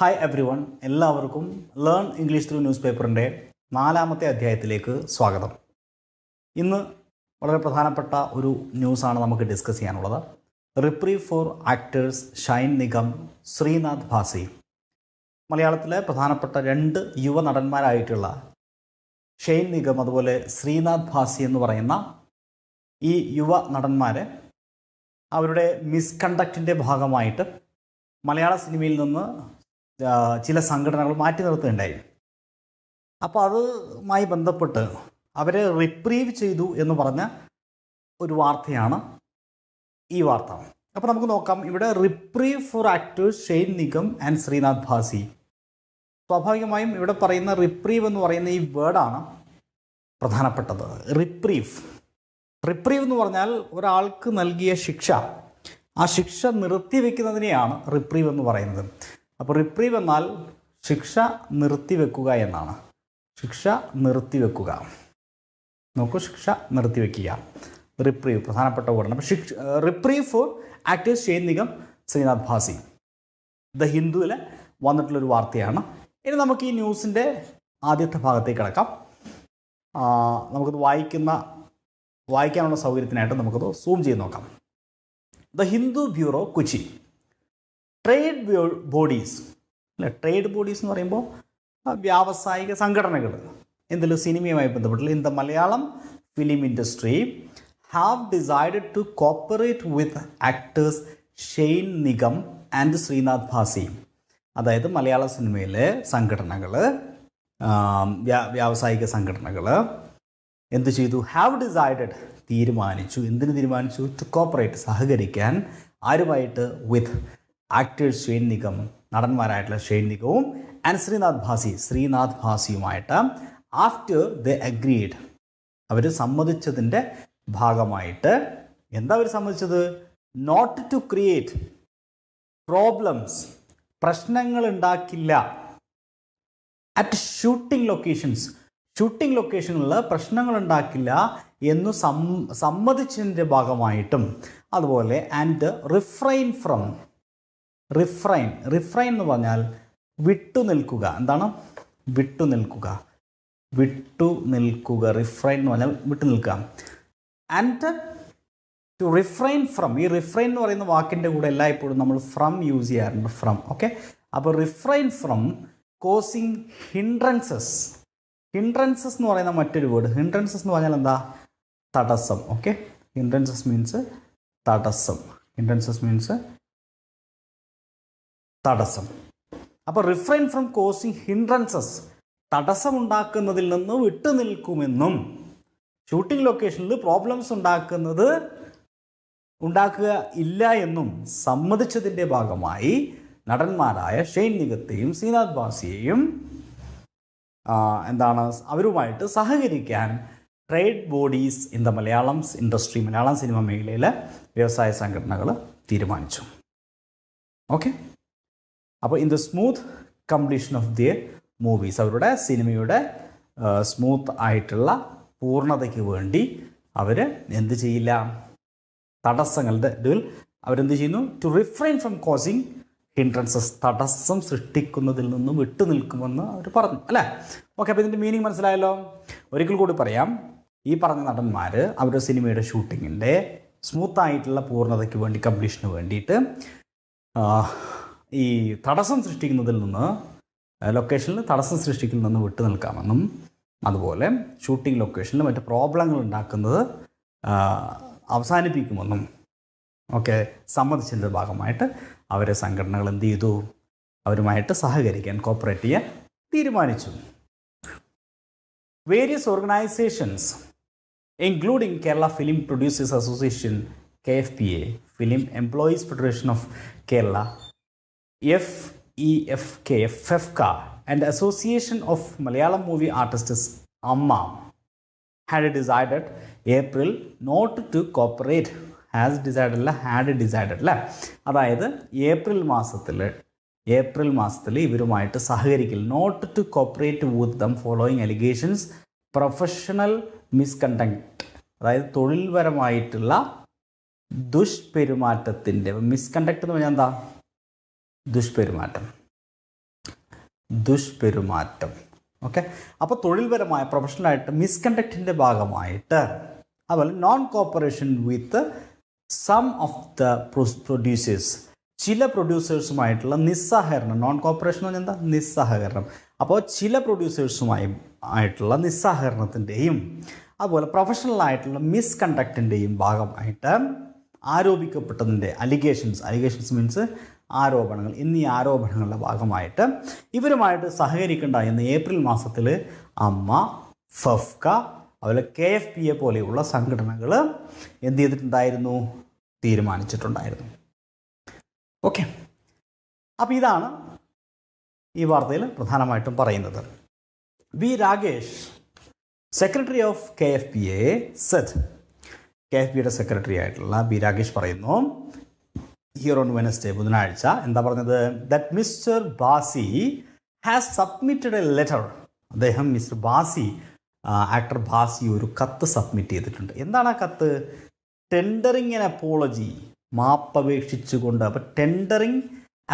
Hi every one, എല്ലാവർക്കും learn English through news പേപ്പറിൻ്റെ 4-ാമത്തെ അധ്യായത്തിലേക്ക് സ്വാഗതം. ഇന്ന് വളരെ പ്രധാനപ്പെട്ട ഒരു ന്യൂസാണ് നമുക്ക് ഡിസ്കസ് ചെയ്യാനുള്ളത്. റിപ്രീവ് ഫോർ ആക്ടേഴ്സ് ഷൈൻ നിഗം, ശ്രീനാഥ് ഭാസി. മലയാളത്തിലെ പ്രധാനപ്പെട്ട 2 യുവ നടന്മാരായിട്ടുള്ള ഷൈൻ നിഗം അതുപോലെ ശ്രീനാഥ് ഭാസി എന്ന് പറയുന്ന ഈ യുവ നടന്മാരെ അവരുടെ മിസ്കണ്ടക്റ്റിൻ്റെ ഭാഗമായിട്ട് മലയാള സിനിമയിൽ നിന്ന് ചില സംഘടനകൾ മാറ്റി നിർത്തുകയുണ്ടായി. അപ്പോൾ അതുമായി ബന്ധപ്പെട്ട് അവരെ റിപ്രീവ് ചെയ്തു എന്ന് പറഞ്ഞ ഒരു വാർത്തയാണ് ഈ വാർത്ത. അപ്പോൾ നമുക്ക് നോക്കാം. ഇവിടെ reprieve for actors Shine Nigam and Sreenath Bhasi. സ്വാഭാവികമായും ഇവിടെ പറയുന്ന റിപ്രീവ് എന്ന് പറയുന്ന ഈ വേർഡാണ് പ്രധാനപ്പെട്ടത്. റിപ്രീവ് എന്ന് പറഞ്ഞാൽ ഒരാൾക്ക് നൽകിയ ശിക്ഷ, ആ ശിക്ഷ നിർത്തിവെക്കുന്നതിനെയാണ് റിപ്രീവ് എന്ന് പറയുന്നത്. അപ്പോൾ റിപ്രീവ് എന്നാൽ ശിക്ഷ നിർത്തിവെക്കുക എന്നാണ്. ശിക്ഷ നിർത്തിവെക്കുക, നോക്കൂ, ശിക്ഷ നിർത്തിവെക്കുക, റിപ്രീവ് പ്രധാനപ്പെട്ട വേർഡാണ്. അപ്പോൾ reprieve for actors Shine Nigam, Sreenath Bhasi. The ഹിന്ദുവിൽ വന്നിട്ടുള്ളൊരു വാർത്തയാണ്. ഇനി നമുക്ക് ഈ ന്യൂസിൻ്റെ ആദ്യത്തെ ഭാഗത്തേക്ക് കിടക്കാം. നമുക്കത് വായിക്കാനുള്ള സൗകര്യത്തിനായിട്ട് നമുക്കത് സൂം ചെയ്ത് നോക്കാം. The Hindu bureau, Kochi. Trade bodies അല്ലെ, ട്രേഡ് ബോഡീസ് എന്ന് പറയുമ്പോൾ വ്യാവസായിക സംഘടനകൾ എന്തെങ്കിലും സിനിമയുമായി ബന്ധപ്പെട്ടുള്ള in the Malayalam film industry have decided to cooperate with actors Shine Nigam and Sreenath Bhasi. അതായത് മലയാള സിനിമയിലെ സംഘടനകൾ, വ്യാവസായിക സംഘടനകൾ എന്ത് ചെയ്തു? ഹാവ് ഡിസൈഡഡ്, തീരുമാനിച്ചു. എന്തിന് തീരുമാനിച്ചു? ടു കോപ്പറേറ്റ്, സഹകരിക്കാൻ. ആരുമായിട്ട്? വിത്ത് ആക്ടേഴ്സ് ഷൈൻ നിഗം, നടന്മാരായിട്ടുള്ള ഷൈൻ നിഗവും ആൻഡ് ശ്രീനാഥ് ഭാസിയുമായിട്ട്. ആഫ്റ്റർ ദ അഗ്രീഡ്, അവർ സമ്മതിച്ചതിൻ്റെ ഭാഗമായിട്ട്. എന്താ അവർ സമ്മതിച്ചത്? നോട്ട് ടു ക്രിയേറ്റ് പ്രോബ്ലംസ്, പ്രശ്നങ്ങൾ ഉണ്ടാക്കില്ല. അറ്റ് ഷൂട്ടിംഗ് ലൊക്കേഷനിൽ പ്രശ്നങ്ങൾ ഉണ്ടാക്കില്ല എന്ന് സമ്മതിച്ചതിൻ്റെ ഭാഗമായിട്ടും. അതുപോലെ ആൻഡ് റിഫ്രൈൻ എന്ന് പറഞ്ഞാൽ വിട്ടുനിൽക്കുക. എന്താണ്? വിട്ടുനിൽക്കുക. റിഫ്രൈൻ എന്ന് പറഞ്ഞാൽ വിട്ടുനിൽക്കുക. ആൻഡ് ടു റിഫ്രൈൻ ഫ്രം, ഈ റിഫ്രൈൻ എന്ന് പറയുന്ന വാക്കിൻ്റെ കൂടെ എല്ലായ്പ്പോഴും നമ്മൾ ഫ്രം യൂസ് ചെയ്യാറുണ്ട്. From, okay. അപ്പോൾ റിഫ്രൈൻ ഫ്രം കോസിങ് ഹിൻഡ്രൻസസ് എന്ന് പറയുന്ന മറ്റൊരു വേർഡ്. ഹിൻഡ്രൻസസ് എന്ന് പറഞ്ഞാൽ എന്താ? തടസ്സം. ഓക്കെ, ഹിൻഡ്രൻസസ് മീൻസ് തടസ്സം. തടസ്സം. അപ്പോൾ റിഫ്രൈൻ ഫ്രം കോസിങ് ഹിൻഡ്രൻസസ്, തടസ്സമുണ്ടാക്കുന്നതിൽ നിന്ന് വിട്ടുനിൽക്കുമെന്നും. ഷൂട്ടിംഗ് ലൊക്കേഷനിൽ പ്രോബ്ലംസ് ഉണ്ടാക്കുക ഇല്ല എന്നും സമ്മതിച്ചതിൻ്റെ ഭാഗമായി നടന്മാരായ ഷൈൻ നിഗത്തെയും ശ്രീനാഥ് ഭാസിയെയും അവരുമായിട്ട് സഹകരിക്കാൻ trade bodies in the Malayalam industry, Malayalam സിനിമ മേഖലയിലെ വ്യവസായ സംഘടനകൾ തീരുമാനിച്ചു. ഓക്കെ. അപ്പോൾ in the smooth completion of their movies, അവരുടെ സിനിമയുടെ സ്മൂത്ത് ആയിട്ടുള്ള പൂർണ്ണതയ്ക്ക് വേണ്ടി അവർ എന്ത് ചെയ്യില്ല? തടസ്സങ്ങളുടെ ഇതിൽ അവരെന്ത് ചെയ്യുന്നു? To refrain from causing hindrances, തടസ്സം സൃഷ്ടിക്കുന്നതിൽ നിന്ന് വിട്ടുനിൽക്കുമെന്ന് അവർ പറഞ്ഞു, അല്ലേ? ഓക്കെ. അപ്പോൾ ഇതിൻ്റെ മീനിങ് മനസ്സിലായല്ലോ. ഒരിക്കൽ കൂടി പറയാം. ഈ പറഞ്ഞ നടന്മാർ അവരുടെ സിനിമയുടെ ഷൂട്ടിങ്ങിൻ്റെ സ്മൂത്തായിട്ടുള്ള പൂർണ്ണതയ്ക്ക് വേണ്ടി, കംപ്ലീഷന് വേണ്ടിയിട്ട് ഈ തടസ്സം സൃഷ്ടിക്കുന്നതിൽ നിന്ന്, ലൊക്കേഷനിൽ തടസ്സം സൃഷ്ടിക്കുന്നതിൽ നിന്ന് വിട്ടു നിൽക്കാമെന്നും, അതുപോലെ ഷൂട്ടിംഗ് ലൊക്കേഷനിൽ മറ്റ് പ്രോബ്ലങ്ങൾ ഉണ്ടാക്കുന്നത് അവസാനിപ്പിക്കുമെന്നും ഒക്കെ സമ്മതിച്ചതിൻ്റെ ഭാഗമായിട്ട് അവരെ സംഘടനകൾ എന്ത് ചെയ്തു? അവരുമായിട്ട് സഹകരിക്കാൻ, കോപ്പറേറ്റ് ചെയ്യാൻ തീരുമാനിച്ചു. Various organisations including Kerala film producers association KFPA, film employees federation of Kerala FEFK and Association of Malayalam Movie Artists AMMA had decided April not to cooperate. had decided അല്ലേ? അതായത് ഏപ്രിൽ മാസത്തിൽ ഇവരുമായിട്ട് സഹകരിക്കില്ല. Not to cooperate with them following allegations professional misconduct, അതായത് തൊഴിൽപരമായിട്ടുള്ള ദുഷ്പെരുമാറ്റത്തിൻ്റെ, misconduct എന്ന് പറഞ്ഞാൽ എന്താ? ദുഷ്പെരുമാറ്റം. ദുഷ്പെരുമാറ്റം. ഓക്കെ, അപ്പോൾ തൊഴിൽപരമായ പ്രൊഫഷണലായിട്ട് മിസ്കണ്ടക്റ്റിൻ്റെ ഭാഗമായിട്ട്, അതുപോലെ non cooperation with some of the producers, ചില പ്രൊഡ്യൂസേഴ്സുമായിട്ടുള്ള നിസ്സഹകരണം. നോൺ കോപ്പറേഷൻ എന്ന് പറഞ്ഞാൽ എന്താ? നിസ്സഹകരണം. അപ്പോൾ ചില ആയിട്ടുള്ള നിസ്സഹകരണത്തിൻ്റെയും അതുപോലെ പ്രൊഫഷണലായിട്ടുള്ള മിസ്കണ്ടക്റ്റിൻ്റെയും ഭാഗമായിട്ട് ആരോപിക്കപ്പെട്ടതിൻ്റെ അലിഗേഷൻസ് മീൻസ് ആരോപണങ്ങൾ, എന്നീ ആരോപണങ്ങളുടെ ഭാഗമായിട്ട് ഇവരുമായിട്ട് സഹകരിക്കേണ്ട എന്ന് ഏപ്രിൽ മാസത്തിൽ അമ്മ, ഫഫ്ക, അതുപോലെ KFPA പോലെയുള്ള സംഘടനകൾ എന്ത് ചെയ്തിട്ടുണ്ടായിരുന്നു? തീരുമാനിച്ചിട്ടുണ്ടായിരുന്നു. ഓക്കെ, അപ്പോൾ ഇതാണ് ഈ വാർത്തയിൽ പ്രധാനമായിട്ടും പറയുന്നത്. B Rakesh, secretary of KFPA said, KFPയുടെ സെക്രട്ടറി ആയിട്ടുള്ള ബി രാകേഷ് പറയുന്നു ഹിയർ ഓൺ വെനസ്ഡേ, ബുധനാഴ്ച, എന്താ പറഞ്ഞത്? That mister Bhasi has submitted a letter. അദ്ദേഹം മിസ്റ്റർ ബാസി, ആക്ടർ ബാസി ഒരു കത്ത് സബ്മിറ്റ് ചെയ്തിട്ടുണ്ട്. എന്താണ് ആ കത്ത്? ടെൻഡറിങ് ആൻ അപ്പോളജി, മാപ്പപേക്ഷിച്ചുകൊണ്ട്. അപ്പോൾ ടെൻഡറിങ്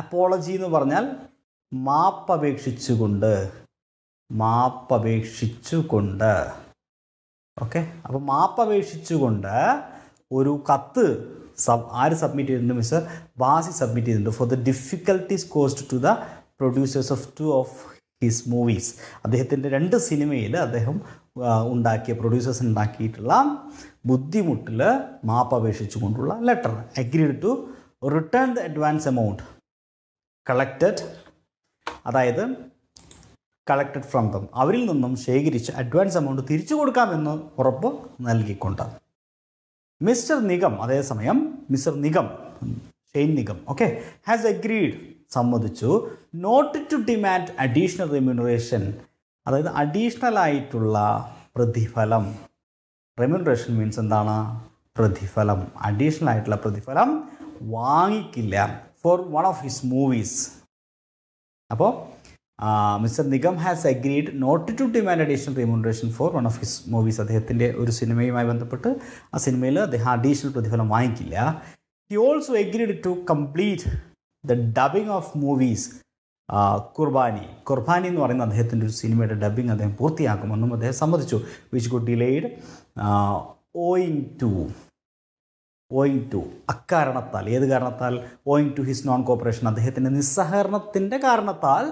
അപ്പോളജി എന്ന് പറഞ്ഞാൽ മാപ്പപേക്ഷിച്ചുകൊണ്ട്. ഓക്കെ, അപ്പോൾ മാപ്പപേക്ഷിച്ചുകൊണ്ട് ഒരു കത്ത് ആര് സബ്മിറ്റ് ചെയ്തിട്ടുണ്ട്? മിസ്റ്റർ ബാസി സബ്മിറ്റ് ചെയ്തിട്ടുണ്ട്. For the difficulties caused to the producers of 2 of his movies. അദ്ദേഹത്തിൻ്റെ 2 സിനിമയിൽ അദ്ദേഹം പ്രൊഡ്യൂസേഴ്സ് ഉണ്ടാക്കിയിട്ടുള്ള ബുദ്ധിമുട്ടിൽ മാപ്പപേക്ഷിച്ചു കൊണ്ടുള്ള letter. Agreed to return the advance amount collected, അതായത് കളക്റ്റഡ് ഫ്രം ദം, അവരിൽ നിന്നും ശേഖരിച്ച് അഡ്വാൻസ് എമൗണ്ട് തിരിച്ചു കൊടുക്കാമെന്ന് ഉറപ്പ് നൽകിക്കൊണ്ട്. മിസ്റ്റർ നിഗം, അതേസമയം mister Nigam, Shane Nigam, okay, has agreed, സമ്മതിച്ചു, not to demand additional remuneration, അതായത് അഡീഷണൽ ആയിട്ടുള്ള പ്രതിഫലം. റെമ്യൂണറേഷൻ മീൻസ് എന്താണ്? പ്രതിഫലം. അഡീഷണൽ ആയിട്ടുള്ള പ്രതിഫലം വാങ്ങിക്കില്ല for one of his movies. അപ്പോൾ mister Nigam has agreed not to demand additional remuneration for one of his movies. അദ്ദേഹത്തിൻ്റെ ഒരു സിനിമയുമായി ബന്ധപ്പെട്ട് ആ സിനിമയിൽ അദ്ദേഹം അഡീഷണൽ പ്രതിഫലം വാങ്ങിക്കില്ല. He also agreed to complete the dubbing of movies Kurbani എന്ന് പറയുന്ന അദ്ദേഹത്തിൻ്റെ ഒരു സിനിമയുടെ ഡബിങ് അദ്ദേഹം പൂർത്തിയാക്കുമെന്നും അദ്ദേഹം സമ്മതിച്ചു. Which could delayed owing to അക്കാരണത്താൽ, ഏത് കാരണത്താൽ? Owing to his non cooperation, അദ്ദേഹത്തിൻ്റെ നിസ്സഹകരണത്തിൻ്റെ കാരണത്താൽ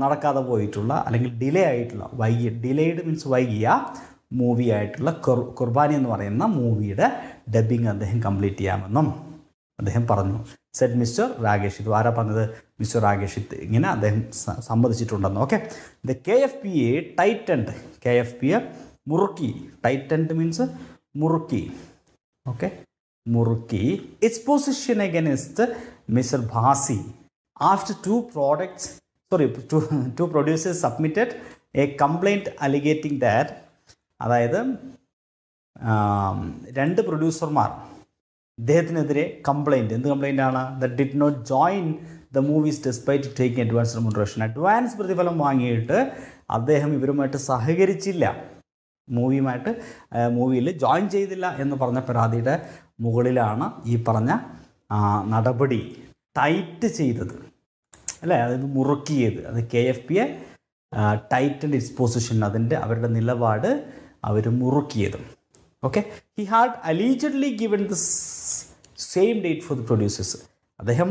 നടക്കാതെ പോയിട്ടുള്ള അല്ലെങ്കിൽ ഡിലേ ആയിട്ടുള്ള ഡിലേഡ് മീൻസ് വൈകിയ മൂവി ആയിട്ടുള്ള കുർബാനി എന്ന് പറയുന്ന മൂവിയുടെ ഡബിങ് അദ്ദേഹം കംപ്ലീറ്റ് ചെയ്യാമെന്നും അദ്ദേഹം പറഞ്ഞു. Said mister Rakesh. ഇത് ആരാ പറഞ്ഞത്? മിസ്റ്റർ രാകേഷ്. ഇങ്ങനെ അദ്ദേഹം സമ്മതിച്ചിട്ടുണ്ടെന്ന്. Okay, the KFPA tightened, KFPA മുറുക്കി, ടൈറ്റൻഡ് മീൻസ് മുറുക്കി, ഓക്കെ, മുറുക്കി its position against mister Bhasi after two producers submitted a complaint alleging that, അതായത് 2 പ്രൊഡ്യൂസർമാർ ഇദ്ദേഹത്തിനെതിരെ കംപ്ലൈൻറ്റ്, എന്ത് കംപ്ലൈൻ്റ് ആണ്? That did not join the movies despite taking advance remuneration. Advance പ്രതിഫലം വാങ്ങിയിട്ട് അദ്ദേഹം ഇവരുമായിട്ട് സഹകരിച്ചില്ല, മൂവിയിൽ ജോയിൻ ചെയ്തില്ല എന്ന് പറഞ്ഞ പരാതിയുടെ മുകളിലാണ് ഈ പറഞ്ഞ നടപടി ടൈറ്റ് ചെയ്തത്, അല്ലേ? അതായത് മുറുക്കിയത്. അത് KFPA ടൈറ്റൻഡ് ഇറ്റ്സ് പൊസിഷൻ, അവരുടെ നിലപാട് അവർ മുറുക്കിയത്. Okay, he had allegedly given the same date for the producers. അദ്ദേഹം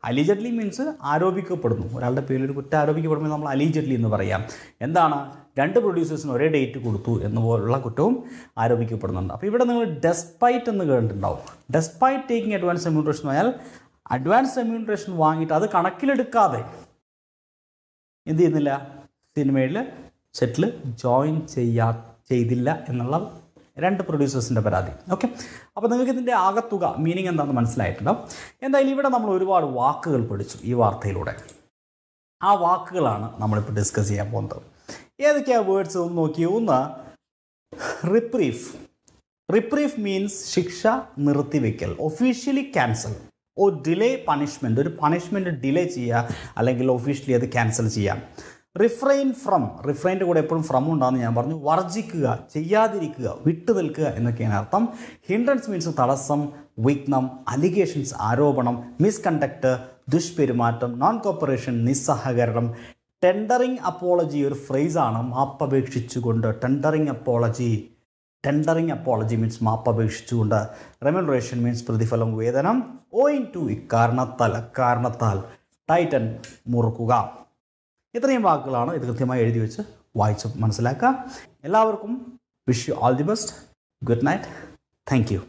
അലീജഡ്ലി മീൻസ് ആരോപിക്കപ്പെടുന്നു. ഒരാളുടെ പേരിൽ ഒരു കുറ്റം ആരോപിക്കപ്പെടുമ്പോൾ നമ്മൾ അലീജഡ്ലി എന്ന് പറയാം. എന്താണ്? 2 പ്രൊഡ്യൂസേഴ്സിന് ഒരേ ഡേറ്റ് കൊടുത്തു എന്നുപോലുള്ള കുറ്റവും ആരോപിക്കപ്പെടുന്നുണ്ട്. അപ്പോൾ ഇവിടെ നിങ്ങൾ ഡെസ്പൈറ്റ് എന്ന് കേട്ടിട്ടുണ്ടാവും. ഡെസ്പൈറ്റ് ടേക്കിംഗ് അഡ്വാൻസ് റെമ്യൂണറേഷൻ എന്ന് പറഞ്ഞാൽ അഡ്വാൻസ് റെമ്യൂണറേഷൻ വാങ്ങിയിട്ട് അത് കണക്കിലെടുക്കാതെ എന്ത് ചെയ്യുന്നില്ല? സിനിമയിൽ സെറ്റിൽ ജോയിൻ ചെയ്തില്ല എന്നുള്ള 2 പ്രൊഡ്യൂസേഴ്സിൻ്റെ പരാതി. ഓക്കെ, അപ്പോൾ നിങ്ങൾക്ക് ഇതിൻ്റെ ആകത്തുക മീനിങ് എന്താണെന്ന് മനസ്സിലായിട്ടുണ്ടാവും. എന്തായാലും ഇവിടെ നമ്മൾ ഒരുപാട് വാക്കുകൾ പഠിച്ചു ഈ വാർത്തയിലൂടെ. ആ വാക്കുകളാണ് നമ്മളിപ്പോൾ ഡിസ്കസ് ചെയ്യാൻ പോകുന്നത്. ഏതൊക്കെയാണ് വേർഡ്സ് ഒന്ന് നോക്കിയോ? ഒന്ന് റിപ്രീഫ് മീൻസ് ശിക്ഷ നിർത്തിവെക്കൽ, officially cancel or delay punishment, ഒരു പണിഷ്മെൻറ്റ് ഡിലേ ചെയ്യുക അല്ലെങ്കിൽ ഒഫീഷ്യലി അത് ക്യാൻസൽ ചെയ്യാം. റിഫ്രൈൻ്റെ കൂടെ എപ്പോഴും ഫ്രം ഉണ്ടാകുന്ന ഞാൻ പറഞ്ഞു. വർജിക്കുക, ചെയ്യാതിരിക്കുക, വിട്ടു നിൽക്കുക എന്നൊക്കെയാണ് അർത്ഥം. ഹിൻഡ്രൻസ് മീൻസ് തടസ്സം, വിഘ്നം, അലിഗേഷൻസ് ആരോപണം, മിസ്കണ്ടക്ട് ദുഷ്പെരുമാറ്റം, നോൺ കോപ്പറേഷൻ, നിസ്സഹകരണം. ടെൻഡറിങ് അപ്പോളജി ഒരു ഫ്രേസാണ്, മാപ്പപേക്ഷിച്ചുകൊണ്ട്. ടെൻഡറിങ് അപ്പോളജി മീൻസ് മാപ്പപേക്ഷിച്ചുകൊണ്ട്. റെമ്യൂണറേഷൻ മീൻസ് പ്രതിഫലം, വേതനം. ഓയിങ് ടു അക്കാരണത്താൽ. ടൈറ്റൻ മുറുക്കുക. ഇത്രയും വാക്കുകളാണ്. ഇത് കൃത്യമായി എഴുതി വെച്ച് വായിച്ച് മനസ്സിലാക്കുക. എല്ലാവർക്കും wish you all the best. Good night. Thank U.